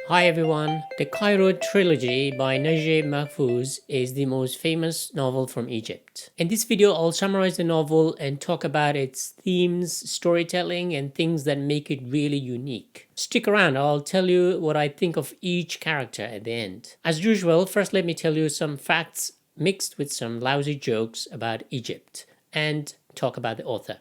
Hi everyone. The Cairo Trilogy by Naguib Mahfouz is the most famous novel from Egypt. In this video, I'll summarize the novel and talk about its themes, storytelling, and things that make it really unique. Stick around, I'll tell you what I think of each character at the end. As usual, first let me tell you some facts mixed with some lousy jokes about Egypt and talk about the author.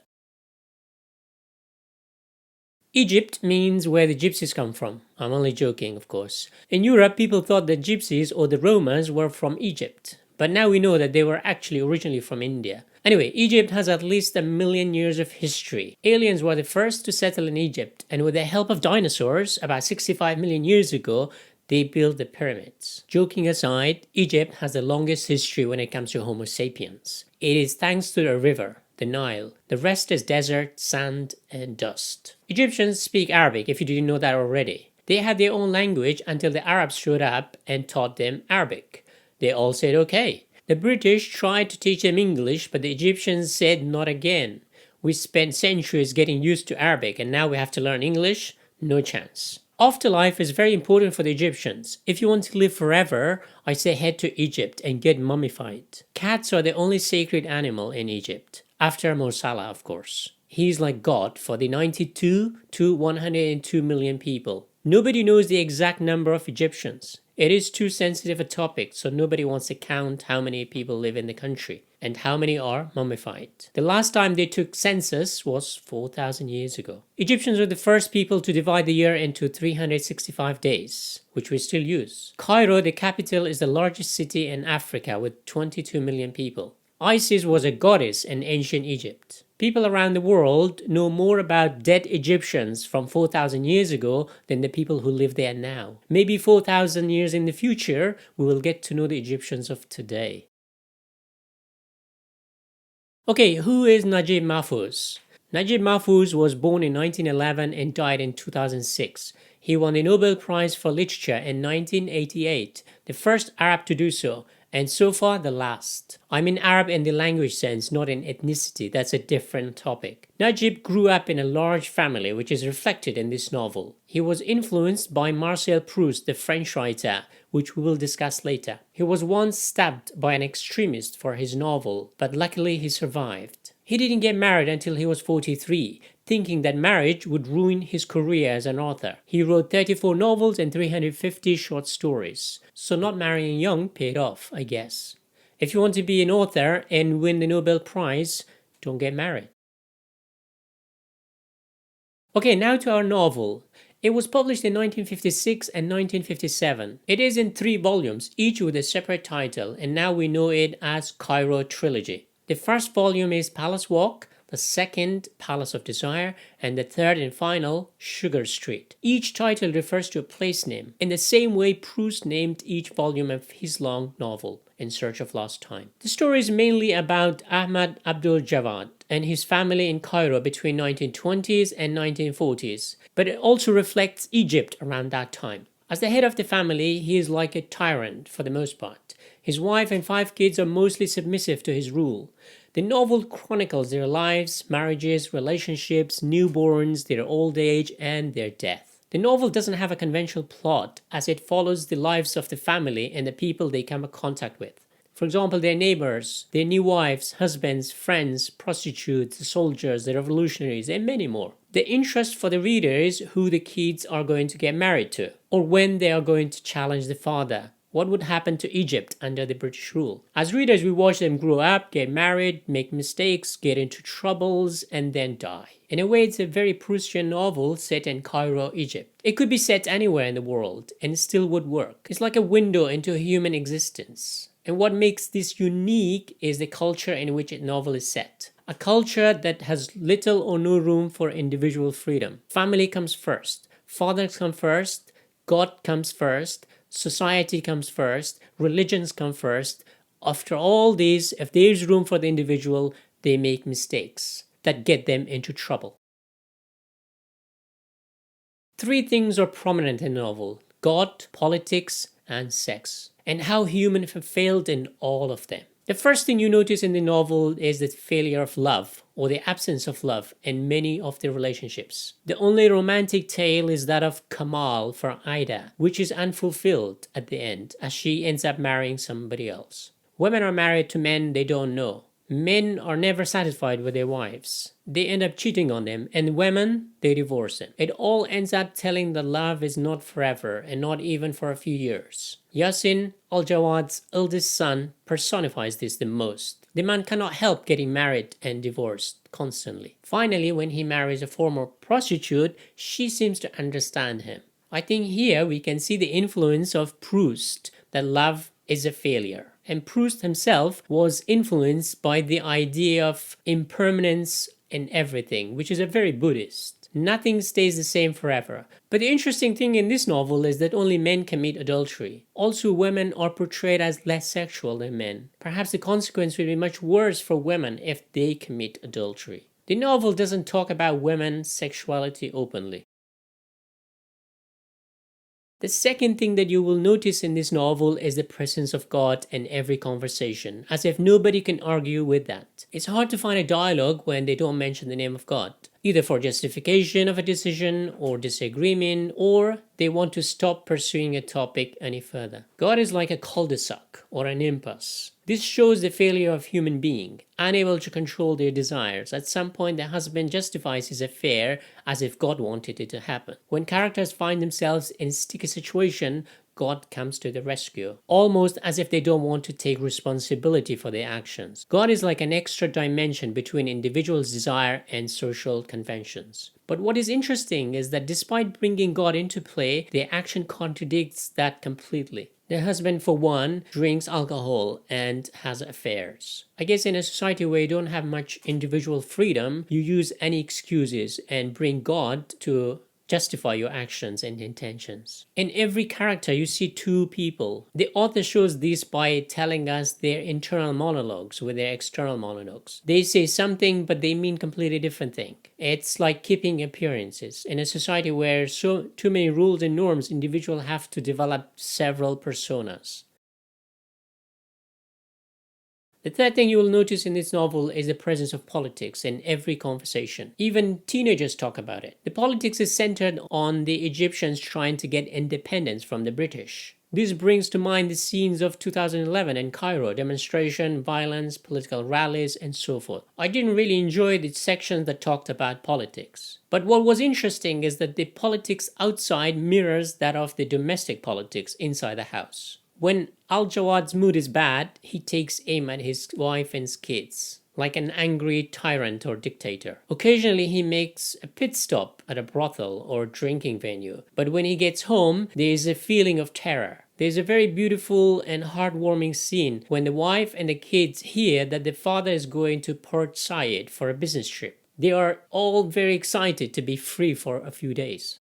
Egypt means where the gypsies come from. I'm only joking, of course. In Europe, people thought the gypsies or the Romans were from Egypt. But now we know that they were actually originally from India. Anyway, Egypt has at least 1,000,000 years of history. Aliens were the first to settle in Egypt, and with the help of dinosaurs, about 65 million years ago, they built the pyramids. Joking aside, Egypt has the longest history when it comes to Homo sapiens. It is thanks to a river, the Nile. The rest is desert, sand, and dust. Egyptians speak Arabic, if you didn't know that already. They had their own language until the Arabs showed up and taught them Arabic. They all said okay. The British tried to teach them English, but the Egyptians said not again. We spent centuries getting used to Arabic, and now we have to learn English? No chance. Afterlife is very important for the Egyptians. If you want to live forever, I say head to Egypt and get mummified. Cats are the only sacred animal in Egypt. After Salah, of course. He's like God for the 92 to 102 million people. Nobody knows the exact number of Egyptians. It is too sensitive a topic, so nobody wants to count how many people live in the country and how many are mummified. The last time they took census was 4,000 years ago. Egyptians were the first people to divide the year into 365 days, which we still use. Cairo, the capital, is the largest city in Africa with 22 million people. Isis was a goddess in ancient Egypt. People around the world know more about dead Egyptians from 4,000 years ago than the people who live there now. Maybe 4,000 years in the future, we will get to know the Egyptians of today. Okay, who is Naguib Mahfouz? Naguib Mahfouz was born in 1911 and died in 2006. He won the Nobel Prize for Literature in 1988, the first Arab to do so, and so far the last. I mean Arab in the language sense, not in ethnicity. That's a different topic. Naguib grew up in a large family, which is reflected in this novel. He was influenced by Marcel Proust, the French writer, which we will discuss later. He was once stabbed by an extremist for his novel, but luckily he survived. He didn't get married until he was 43, thinking that marriage would ruin his career as an author. He wrote 34 novels and 350 short stories. So not marrying young paid off, I guess. If you want to be an author and win the Nobel Prize, don't get married. Okay, now to our novel. It was published in 1956 and 1957. It is in 3 volumes, each with a separate title, and now we know it as Cairo Trilogy. The first volume is Palace Walk, the second Palace of Desire, and the third and final Sugar Street. Each title refers to a place name, in the same way Proust named each volume of his long novel, In Search of Lost Time. The story is mainly about Ahmad Abdul Jawad and his family in Cairo between 1920s and 1940s, but it also reflects Egypt around that time. As the head of the family, he is like a tyrant for the most part. His wife and 5 kids are mostly submissive to his rule. The novel chronicles their lives, marriages, relationships, newborns, their old age, and their death. The novel doesn't have a conventional plot, as it follows the lives of the family and the people they come in contact with. For example, their neighbors, their new wives, husbands, friends, prostitutes, the soldiers, the revolutionaries, and many more. The interest for the reader is who the kids are going to get married to, or when they are going to challenge the father. What would happen to Egypt under the British rule? As readers, we watch them grow up, get married, make mistakes, get into troubles, and then die. In a way, it's a very Proustian novel set in Cairo, Egypt. It could be set anywhere in the world, and it still would work. It's like a window into human existence. And what makes this unique is the culture in which a novel is set. A culture that has little or no room for individual freedom. Family comes first. Fathers come first. God comes first. Society comes first. Religions come first. After all these, if there is room for the individual, they make mistakes that get them into trouble. 3 things are prominent in the novel: God, politics, and sex, and how humans have failed in all of them. The first thing you notice in the novel is the failure of love, or the absence of love, in many of the relationships. The only romantic tale is that of Kamal for Ida, which is unfulfilled at the end, as she ends up marrying somebody else. Women are married to men they don't know. Men are never satisfied with their wives. They end up cheating on them, and women, they divorce them. It all ends up telling that love is not forever and not even for a few years. Yasin, Al Jawad's eldest son, personifies this the most. The man cannot help getting married and divorced constantly. Finally, when he marries a former prostitute, she seems to understand him. I think here we can see the influence of Proust, that love is a failure. And Proust himself was influenced by the idea of impermanence in everything, which is a very Buddhist. Nothing stays the same forever. But the interesting thing in this novel is that only men commit adultery. Also, women are portrayed as less sexual than men. Perhaps the consequence will be much worse for women if they commit adultery. The novel doesn't talk about women's sexuality openly. The second thing that you will notice in this novel is the presence of God in every conversation, as if nobody can argue with that. It's hard to find a dialogue when they don't mention the name of God, either for justification of a decision or disagreement, or they want to stop pursuing a topic any further. God is like a cul-de-sac or an impasse. This shows the failure of human being, unable to control their desires. At some point, the husband justifies his affair as if God wanted it to happen. When characters find themselves in a sticky situation, God comes to the rescue, almost as if they don't want to take responsibility for their actions. God is like an extra dimension between individuals' desire and social conventions. But what is interesting is that despite bringing God into play, their action contradicts that completely. The husband, for one, drinks alcohol and has affairs. I guess in a society where you don't have much individual freedom, you use any excuses and bring God to justify your actions and intentions. In every character, you see two people. The author shows this by telling us their internal monologues with their external monologues. They say something, but they mean completely different thing. It's like keeping appearances. In a society where too many rules and norms, individuals have to develop several personas. The third thing you will notice in this novel is the presence of politics in every conversation. Even teenagers talk about it. The politics is centered on the Egyptians trying to get independence from the British. This brings to mind the scenes of 2011 in Cairo, demonstration, violence, political rallies, and so forth. I didn't really enjoy the sections that talked about politics. But what was interesting is that the politics outside mirrors that of the domestic politics inside the house. When Al-Jawad's mood is bad, he takes aim at his wife and kids, like an angry tyrant or dictator. Occasionally, he makes a pit stop at a brothel or drinking venue, but when he gets home, there is a feeling of terror. There's a very beautiful and heartwarming scene when the wife and the kids hear that the father is going to Port Said for a business trip. They are all very excited to be free for a few days.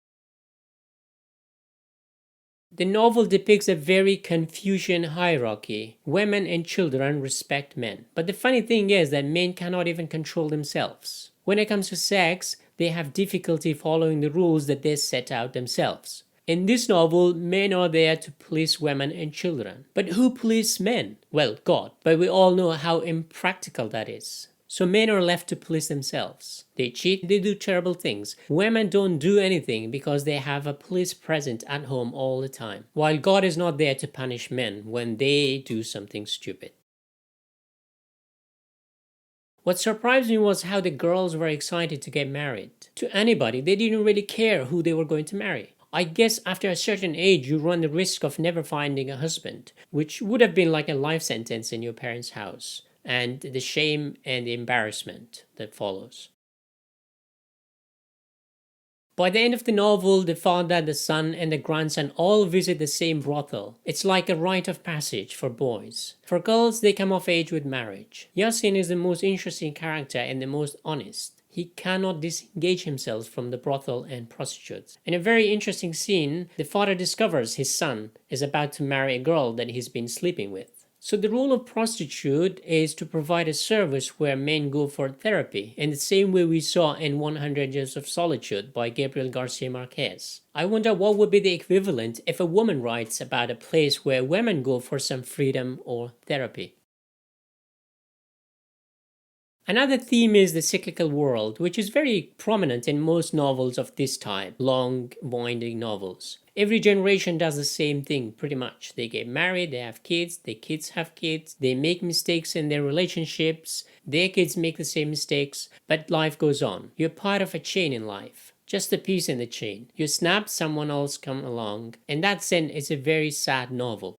The novel depicts a very Confucian hierarchy. Women and children respect men. But the funny thing is that men cannot even control themselves. When it comes to sex, they have difficulty following the rules that they set out themselves. In this novel, men are there to police women and children. But who police men? Well, God. But we all know how impractical that is. So men are left to police themselves. They cheat, they do terrible things. Women don't do anything because they have a police present at home all the time. While God is not there to punish men when they do something stupid. What surprised me was how the girls were excited to get married. To anybody, they didn't really care who they were going to marry. I guess after a certain age, you run the risk of never finding a husband, which would have been like a life sentence in your parents' house, and the shame and the embarrassment that follows. By the end of the novel, the father, the son, and the grandson all visit the same brothel. It's like a rite of passage for boys. For girls, they come of age with marriage. Yasin is the most interesting character and the most honest. He cannot disengage himself from the brothel and prostitutes. In a very interesting scene, the father discovers his son is about to marry a girl that he's been sleeping with. So the role of prostitute is to provide a service where men go for therapy, in the same way we saw in 100 Years of Solitude by Gabriel Garcia Marquez. I wonder what would be the equivalent if a woman writes about a place where women go for some freedom or therapy. Another theme is the cyclical world, which is very prominent in most novels of this time, long, winding novels. Every generation does the same thing pretty much. They get married, they have kids, their kids have kids, they make mistakes in their relationships, their kids make the same mistakes, but life goes on. You're part of a chain in life. Just a piece in the chain. You snap, someone else come along. In that sense, it's a very sad novel.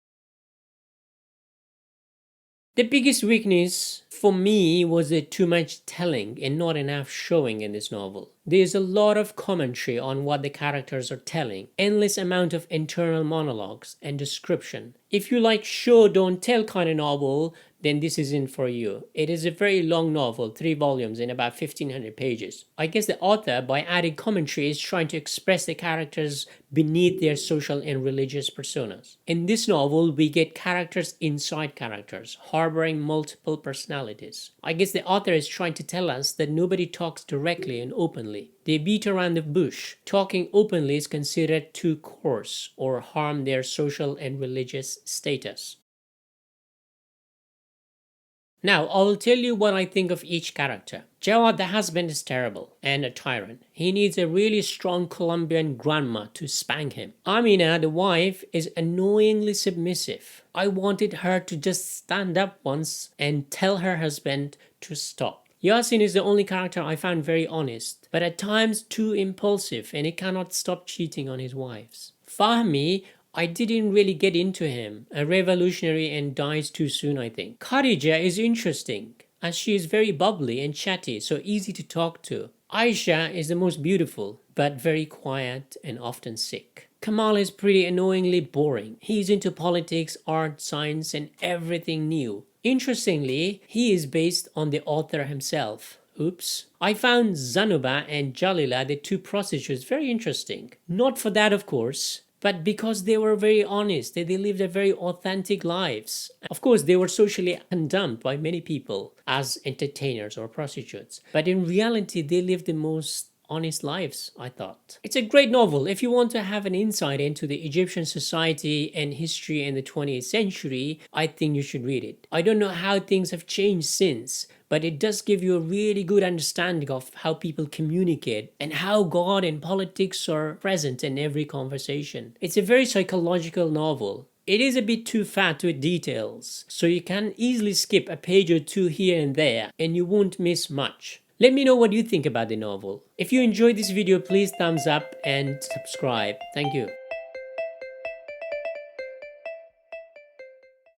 The biggest weakness for me was the too much telling and not enough showing in this novel. There's a lot of commentary on what the characters are telling, endless amount of internal monologues and description. If you like show don't tell kind of novel, then this isn't for you. It is a very long novel, 3 volumes and about 1500 pages. I guess the author, by adding commentary, is trying to express the characters beneath their social and religious personas. In this novel, we get characters inside characters, harboring multiple personalities. I guess the author is trying to tell us that nobody talks directly and openly. They beat around the bush. Talking openly is considered too coarse or harm their social and religious status. Now, I will tell you what I think of each character. Jawad, the husband, is terrible and a tyrant. He needs a really strong Colombian grandma to spank him. Amina, the wife, is annoyingly submissive. I wanted her to just stand up once and tell her husband to stop. Yasin is the only character I found very honest, but at times too impulsive, and he cannot stop cheating on his wives. Fahmy, I didn't really get into him. A revolutionary and dies too soon, I think. Khadija is interesting, as she is very bubbly and chatty, so easy to talk to. Aisha is the most beautiful, but very quiet and often sick. Kamal is pretty annoyingly boring. He's into politics, art, science, and everything new. Interestingly, he is based on the author himself. Oops. I found Zanuba and Jalila, the 2 prostitutes, very interesting. Not for that, of course, but because they were very honest, they lived a very authentic lives. Of course, they were socially condemned by many people as entertainers or prostitutes, but in reality, they lived the most honest lives, I thought. It's a great novel. If you want to have an insight into the Egyptian society and history in the 20th century, I think you should read it. I don't know how things have changed since, but it does give you a really good understanding of how people communicate and how God and politics are present in every conversation. It's a very psychological novel. It is a bit too fat with details, so you can easily skip a page or 2 here and there and you won't miss much. Let me know what you think about the novel. If you enjoyed this video, please thumbs up and subscribe. Thank you.